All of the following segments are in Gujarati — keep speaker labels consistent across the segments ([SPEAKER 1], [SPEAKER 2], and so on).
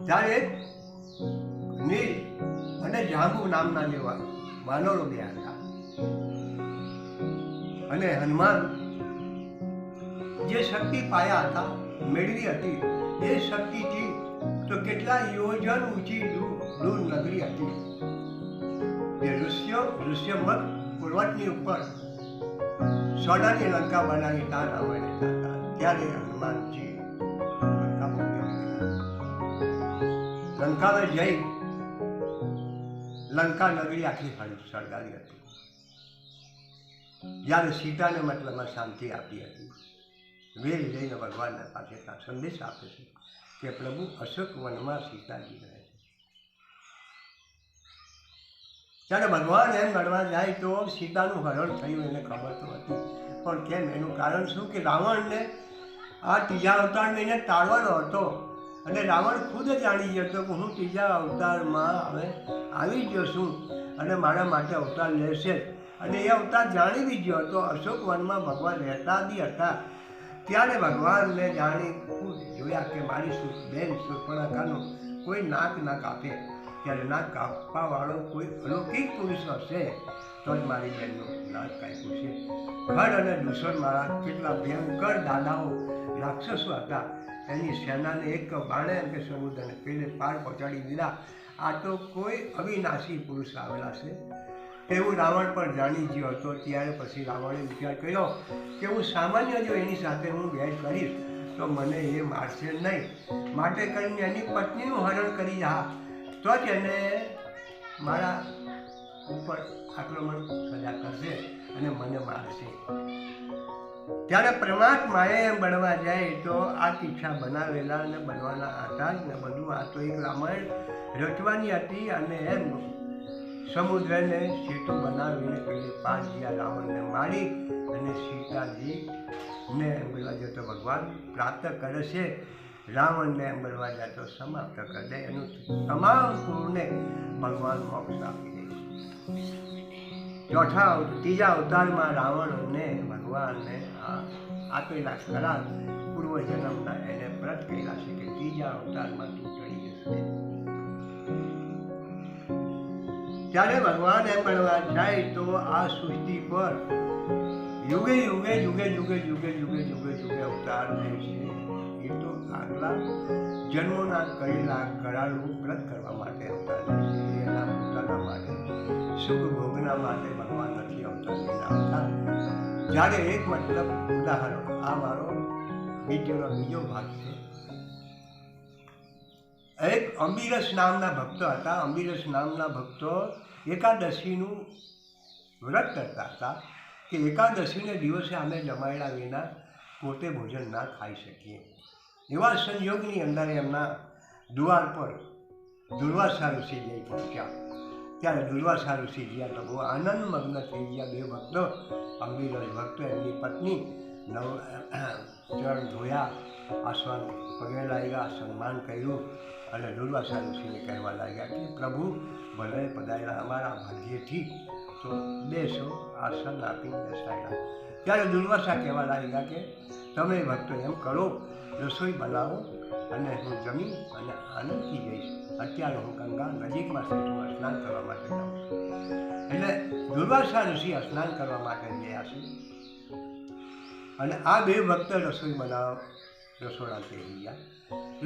[SPEAKER 1] ત્યારે એક નીલ અને જાંબુ નામના જેવા વાનરો બે હતા અને હનુમાન જે શક્તિ પાયા હતા મેળવી હતી એ શક્તિથી તો કેટલા યોજન ઊંચી દૂર નગરી હતી એ ઋષ્યમત પર્વતની ઉપર સોનાની લંકા બનાવી ત્યાં રાવણ હતા ત્યારે હનુમાનજી લંકામાં જઈ લંકા નગરી આખી સળગાવી હતી. જ્યારે સીતાને મતલબમાં શાંતિ આપી હતી વેલ જઈને ભગવાનના પાસે સંદેશ આપે છે કે પ્રભુ અશોક વનમાં સીતાજી રહે છે. ત્યારે ભગવાન એમ મળવા જાય તો સીતાનું હરણ થયું એને ખબર તો હતી પણ કેમ એનું કારણ શું કે રાવણને આ ત્રીજા અવતારને એને ટાળવાનો હતો અને રાવણ ખુદ જાણી ગયો હતો કે હું ત્રીજા અવતારમાં હવે આવી ગયો છું અને મારા માટે અવતાર લેશે અને એ અવતાર જાણી બી ગયો હતો. અશોક વનમાં ભગવાન રહેતા બી હતા. ત્યારે ભગવાનને જાણી ખુદ જોયા કે મારી બેન શૂર્પણખાનું કોઈ નાક ના કાપે ત્યારે નાક કાપવા વાળો કોઈ અલૌકિક પુરુષ હશે તો જ મારી બહેનનું નાક કાપ્યું છે. ખડ અને દૂષણ મારા કેટલા ભયંકર દાદાઓ રાક્ષસો હતા એની સેનાને એક બાણે એમ કે સમુદ્રને પેલે પાર પહોંચાડી દીધા. આ તો કોઈ અવિનાશી પુરુષ આવેલા છે એવું રાવણ પણ જાણી ગયો હતો. ત્યારે પછી રાવણે વિચાર કર્યો કે હું સામાન્ય જો એની સાથે હું વેર કરીશ તો મને એ મારશે નહીં, માટે કરીને એની પત્નીનું હરણ કરી જા તો જ એને મારા ઉપર આક્રમણ સજા કરશે અને મને મારશે. ત્યારે પરમાત્માએ એમ બનવા જાય તો આ કિસ્સા બનાવેલા અને બનવાના હતા જ ને બધું. આ તો એક રામાયણ રચવાની હતી અને એમ સમુદ્રને સેતુ બનાવીને પેલી પાર જ્યાં રાવણને મારી અને સીતાજીને એમ બોલવા જતો ભગવાન પ્રાપ્ત કરે છે. રાવણને એમ બોલવા જતો સમાપ્ત કરી દે એનું તમામ પૂરને ભગવાન મોક્ષ આપી દે. ત્રીજા અવતારમાં રાવણને ભગવાનને આપેલા ખરા પૂર્વજન્મના એને પ્રત કર્યા છે કે ત્રીજા અવતારમાં તું ટળી જશે. ત્યારે ભગવાન એમ મળવા જાય તો આ સૃષ્ટિ પર યુગે યુગે યુગે યુગે યુગે યુગે યુગે યુગે અવતાર લે છે. એ તો આગલા જન્મોના કરેલા કરાળનું વ્રત કરવા માટે અવતાર લે છે. એના પોતાના માટે સુખ ભોગના માટે ભગવાન નથી અવતાર લેતા આવતા. જ્યારે એક મતલબ ઉદાહરણ આ મારો વિડીયોનો બીજો ભાગ છે. એક અંબિરસ નામના ભક્તો હતા. અંબિરસ નામના ભક્તો એકાદશીનું વ્રત કરતા હતા કે એકાદશીને દિવસે અમે જમાડ્યા વિના પોતે ભોજન ના ખાઈ શકીએ. એવા સંયોગની અંદર એમના દ્વાર પર દુર્વાસા ઋષિ જઈ પહોંચ્યા. ત્યારે દુર્વાસા ઋષિ ગયા તો બહુ આનંદમગ્ન થઈ ગયા. બે ભક્તો અંબિરસ ભક્તો એમની પત્ની ચરણ ધોયા, આસવાન પગે લાગ્યા, સન્માન કર્યું અને દુર્વાસા ઋષિને કહેવા લાગ્યા કે પ્રભુ ભલે પધાર્યા અમારા ભાગ્યથી તો બેસો, આસન આપીને બેસાડ્યા. ત્યારે દુર્વાસા કહેવા લાગ્યા કે તમે ભક્તો એમ કરો, રસોઈ બનાવો અને હું જમી અને આનંદથી જઈશ. અત્યારે હું ગંગા નજીકમાં છું, હું સ્નાન કરવા માટે જાઉં છું. એટલે દુર્વાસા ઋષિ સ્નાન કરવા માટે ગયા છે અને આ બે ભક્તો રસોઈ રસોડા થઈ ગયા.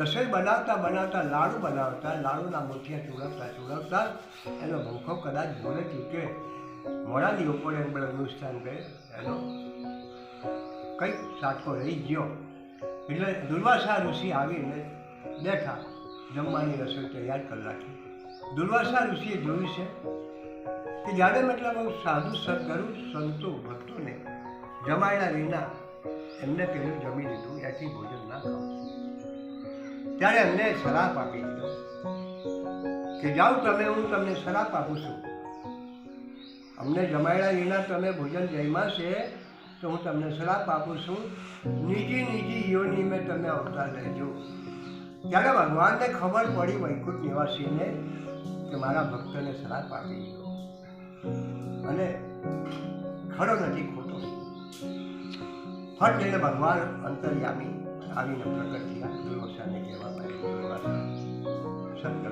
[SPEAKER 1] રસોઈ બનાવતા બનાવતા લાડુ બનાવતા લાડુના મુઠિયા ચૂડવતા એનો ભૂખો કદાચ ભૂલે ચૂકે મોડાની ઉપર એમ બધા નુકસાન કરે એનો કંઈક સાટકો રહી ગયો. એટલે દુર્વાસા ઋષિ આવીને બેઠા, જમવાની રસોઈ તૈયાર કરી રાખી. દુર્વાસા ઋષિએ જોયું છે કે જ્યારે મતલબ સાધુ સદગુરુ સંતો ભક્તોને જમાડ્યા વિના એમને પેલું જમી લીધું, એથી ભોજન ના ખાવું. ત્યારે એમને શરાપ આપી દીધો કે જાઓ તમે, હું તમને શરાપ આપું છું. અમને જમાડ્યા વિના તમે ભોજન જમ્યા છે તો હું તમને શરાપ આપું છું. નીજી યોની મેં તમે અવતાર લેજો. ત્યારે ભગવાનને ખબર પડી વૈકુંઠ નિવાસીને કે મારા ભક્તને શરાપ આપી દીધો અને ખરો નથી ખોટો. ફટ લઈને ભગવાન અંતર્યામી આવીને પ્રગટ થયા. દુર્વાસાને કહેવા માંડ્યા, સત્ય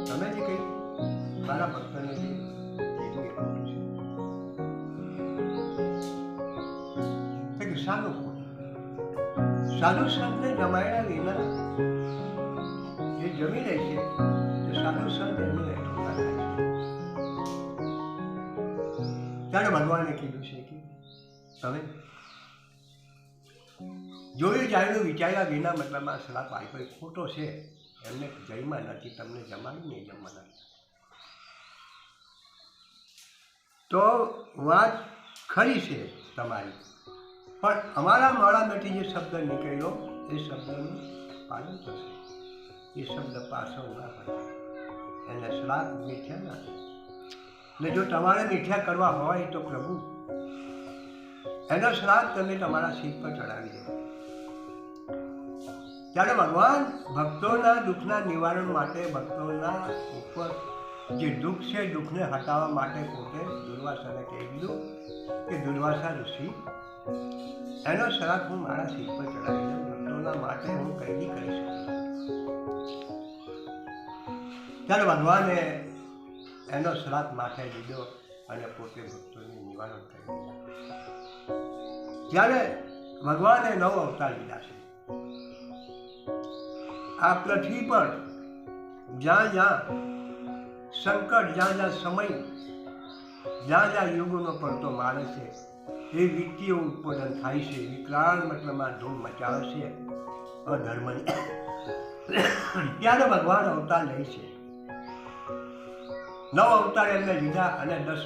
[SPEAKER 1] તમે જે કહ્યું મારા ભક્તને જે કીધું એ ખોટું છે કે સારું ખોટું સાધુ સંતને જમાડ્યા વિના જે જમી લે છે તે સાધુ સંત એનું એટલું ના થાય છે. ત્યારે ભગવાને કીધું છે કે તમે જોયું જાણ્યું વિચાર્યા વિના મતલબમાં શ્રાપ આપ્યો એ ખોટો છે. એમને જયમાં નથી, તમને જમાડ્યું નહીં જમવાના. તો વાત ખરી છે તમારી, પણ અમારા મોઢામાંથી જે શબ્દ નીકળ્યો એ શબ્દનું પાલન થશે. એ શબ્દ પાછો ના પડે, એને શ્રાપ મીઠ્યા ના. ને જો તમારે મીઠ્યા કરવા હોય તો પ્રભુ એનો શ્રાપ તમે તમારા શીર પર ચડાવી દો. ત્યારે ભગવાન ભક્તોના દુઃખના નિવારણ માટે, ભક્તોના ઉપર જે દુઃખ છે દુઃખને હટાવવા માટે પોતે દુર્વાસાને કહી દીધું કે દુર્વાસા ઋષિ એનો શ્રાપ હું મારા શીર પર ચડાવી દઉં, ભક્તોના માટે હું કંઈ નહીં કરી શકું. ત્યારે ભગવાને એનો શ્રાપ માથે લીધો અને પોતે ભક્તોને નિવારણ કરી દીધા. ત્યારે ભગવાને 9 અવતાર લીધા છે. આ પૃથ્વી પર જ્યાં જ્યાં સંકટ, જ્યાં જ્યાં સમય, જ્યાં જ્યાં યુગનો પડતો મારે છે એ વિત્તીય ઉત્પાદન થાય છે, વિકરાળ મતલબમાં ધૂમ મચાવે છે અધર્મની. ત્યારે ભગવાન અવતાર લે છે. 9 અવતાર એમને લીધા અને 10